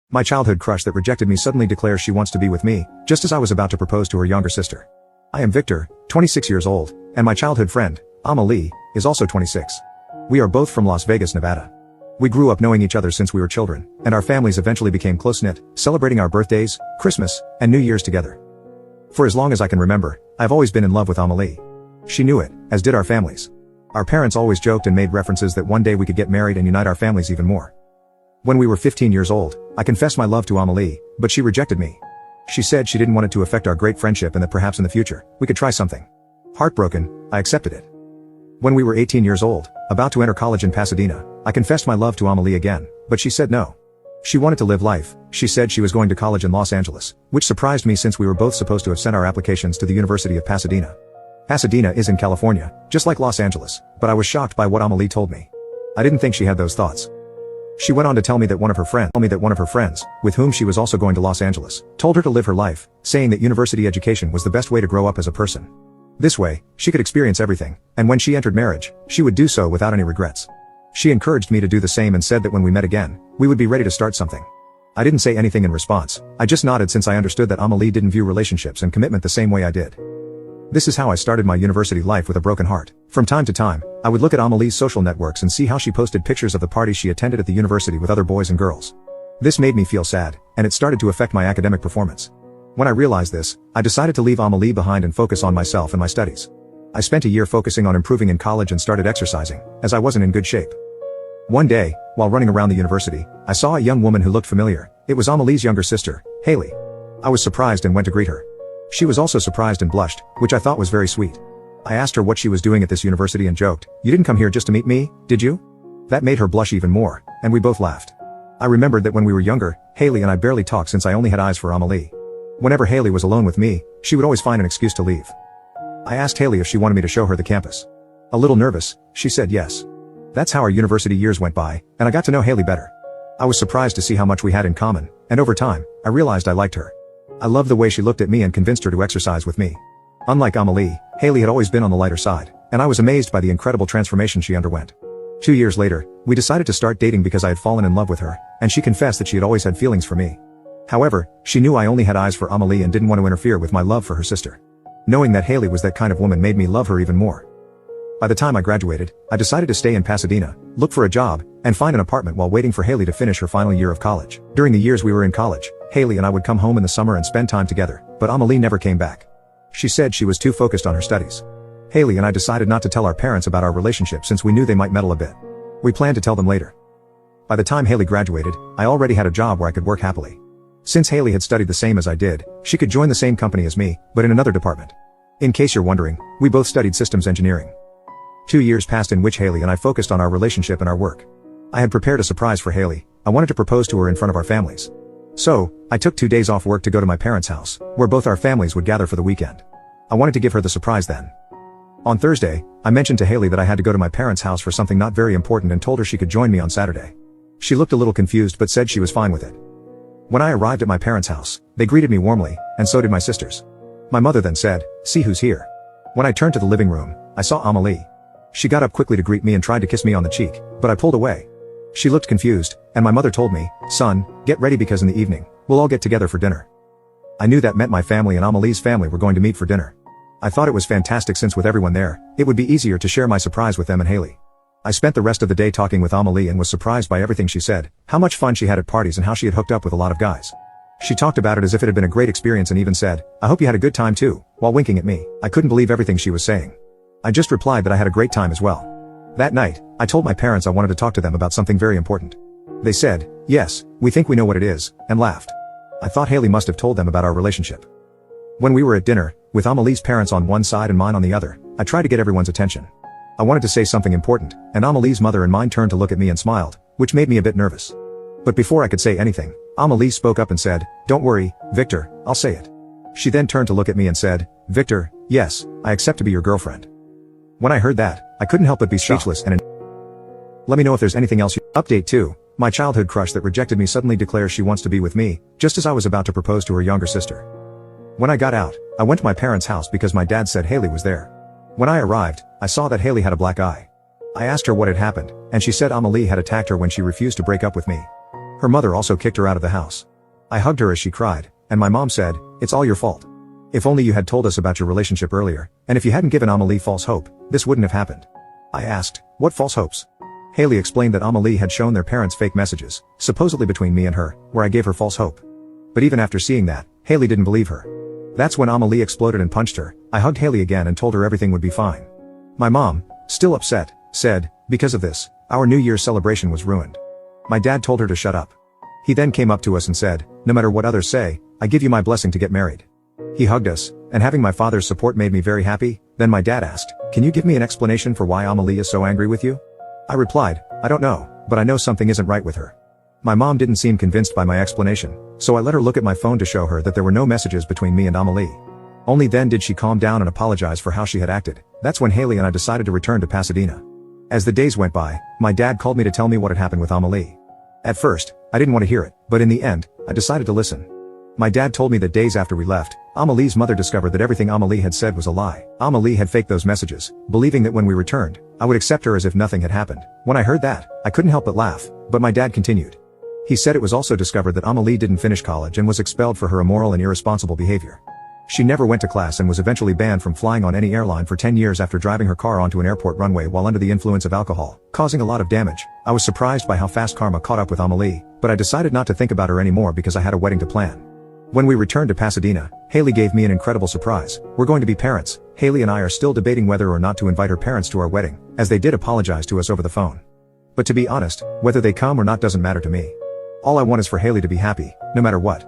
My childhood crush that rejected me suddenly declares she wants to be with me, just as I was about to propose to her younger sister. I am Victor, 26 years old, and my childhood friend, Amelie, is also 26. We are both from Las Vegas, Nevada. We grew up knowing each other since we were children, and our families eventually became close-knit, celebrating our birthdays, Christmas, and New Year's together. For as long as I can remember, I've always been in love with Amelie. She knew it, as did our families. Our parents always joked and made references that one day we could get married and unite our families even more. When we were 15 years old, I confessed my love to Amelie, but she rejected me. She said she didn't want it to affect our great friendship and that perhaps in the future, we could try something. Heartbroken, I accepted it. When we were 18 years old, about to enter college in Pasadena, I confessed my love to Amelie again, but she said no. She wanted to live life. She said she was going to college in Los Angeles, which surprised me since we were both supposed to have sent our applications to the University of Pasadena. Pasadena is in California, just like Los Angeles, but I was shocked by what Amelie told me. I didn't think she had those thoughts. She went on to tell me that one of her friends, with whom she was also going to Los Angeles, told her to live her life, saying that university education was the best way to grow up as a person. This way, she could experience everything, and when she entered marriage, she would do so without any regrets. She encouraged me to do the same and said that when we met again, we would be ready to start something. I didn't say anything in response, I just nodded since I understood that Amelie didn't view relationships and commitment the same way I did. This is how I started my university life with a broken heart. From time to time, I would look at Amelie's social networks and see how she posted pictures of the parties she attended at the university with other boys and girls. This made me feel sad, and it started to affect my academic performance. When I realized this, I decided to leave Amelie behind and focus on myself and my studies. I spent a year focusing on improving in college and started exercising, as I wasn't in good shape. One day, while running around the university, I saw a young woman who looked familiar. It was Amelie's younger sister, Haley. I was surprised and went to greet her. She was also surprised and blushed, which I thought was very sweet. I asked her what she was doing at this university and joked, "You didn't come here just to meet me, did you?" That made her blush even more, and we both laughed. I remembered that when we were younger, Haley and I barely talked since I only had eyes for Amelie. Whenever Haley was alone with me, she would always find an excuse to leave. I asked Haley if she wanted me to show her the campus. A little nervous, she said yes. That's how our university years went by, and I got to know Haley better. I was surprised to see how much we had in common, and over time, I realized I liked her. I loved the way she looked at me and convinced her to exercise with me. Unlike Amelie, Haley had always been on the lighter side, and I was amazed by the incredible transformation she underwent. 2 years later, we decided to start dating because I had fallen in love with her, and she confessed that she had always had feelings for me. However, she knew I only had eyes for Amelie and didn't want to interfere with my love for her sister. Knowing that Haley was that kind of woman made me love her even more. By the time I graduated, I decided to stay in Pasadena, look for a job, and find an apartment while waiting for Haley to finish her final year of college. During the years we were in college, Haley and I would come home in the summer and spend time together, but Amelie never came back. She said she was too focused on her studies. Haley and I decided not to tell our parents about our relationship since we knew they might meddle a bit. We planned to tell them later. By the time Haley graduated, I already had a job where I could work happily. Since Haley had studied the same as I did, she could join the same company as me, but in another department. In case you're wondering, we both studied systems engineering. 2 years passed in which Haley and I focused on our relationship and our work. I had prepared a surprise for Haley. I wanted to propose to her in front of our families. So, I took 2 days off work to go to my parents' house, where both our families would gather for the weekend. I wanted to give her the surprise then. On Thursday, I mentioned to Haley that I had to go to my parents' house for something not very important and told her she could join me on Saturday. She looked a little confused but said she was fine with it. When I arrived at my parents' house, they greeted me warmly, and so did my sisters. My mother then said, "See who's here." When I turned to the living room, I saw Amelie. She got up quickly to greet me and tried to kiss me on the cheek, but I pulled away. She looked confused, and my mother told me, "Son, get ready because in the evening, we'll all get together for dinner." I knew that meant my family and Amelie's family were going to meet for dinner. I thought it was fantastic since with everyone there, it would be easier to share my surprise with them and Haley. I spent the rest of the day talking with Amelie and was surprised by everything she said, how much fun she had at parties and how she had hooked up with a lot of guys. She talked about it as if it had been a great experience and even said, "I hope you had a good time too," while winking at me. I couldn't believe everything she was saying. I just replied that I had a great time as well. That night, I told my parents I wanted to talk to them about something very important. They said, "Yes, we think we know what it is," and laughed. I thought Haley must have told them about our relationship. When we were at dinner, with Amelie's parents on one side and mine on the other, I tried to get everyone's attention. I wanted to say something important, and Amelie's mother and mine turned to look at me and smiled, which made me a bit nervous. But before I could say anything, Amelie spoke up and said, "Don't worry, Victor, I'll say it." She then turned to look at me and said, "Victor, yes, I accept to be your girlfriend." When I heard that, I couldn't help but be speechless and let me know if there's anything else. Update 2. My childhood crush that rejected me suddenly declares she wants to be with me, just as I was about to propose to her younger sister. When I got out, I went to my parents' house because my dad said Haley was there. When I arrived, I saw that Haley had a black eye. I asked her what had happened, and she said Amelie had attacked her when she refused to break up with me. Her mother also kicked her out of the house. I hugged her as she cried, and my mom said, "It's all your fault. If only you had told us about your relationship earlier, and if you hadn't given Amelie false hope, this wouldn't have happened." I asked, "What false hopes?" Haley explained that Amelie had shown their parents fake messages, supposedly between me and her, where I gave her false hope. But even after seeing that, Haley didn't believe her. That's when Amelie exploded and punched her. I hugged Haley again and told her everything would be fine. My mom, still upset, said, "Because of this, our New Year's celebration was ruined." My dad told her to shut up. He then came up to us and said, "No matter what others say, I give you my blessing to get married." He hugged us, and having my father's support made me very happy. Then my dad asked, "Can you give me an explanation for why Amelie is so angry with you?" I replied, "I don't know, but I know something isn't right with her." My mom didn't seem convinced by my explanation, so I let her look at my phone to show her that there were no messages between me and Amelie. Only then did she calm down and apologize for how she had acted. That's when Haley and I decided to return to Pasadena. As the days went by, my dad called me to tell me what had happened with Amelie. At first, I didn't want to hear it, but in the end, I decided to listen. My dad told me that days after we left, Amelie's mother discovered that everything Amelie had said was a lie. Amelie had faked those messages, believing that when we returned, I would accept her as if nothing had happened. When I heard that, I couldn't help but laugh, but my dad continued. He said it was also discovered that Amelie didn't finish college and was expelled for her immoral and irresponsible behavior. She never went to class and was eventually banned from flying on any airline for 10 years after driving her car onto an airport runway while under the influence of alcohol, causing a lot of damage. I was surprised by how fast karma caught up with Amelie, but I decided not to think about her anymore because I had a wedding to plan. When we returned to Pasadena, Haley gave me an incredible surprise. We're going to be parents. Haley and I are still debating whether or not to invite her parents to our wedding, as they did apologize to us over the phone. But to be honest, whether they come or not doesn't matter to me. All I want is for Haley to be happy, no matter what.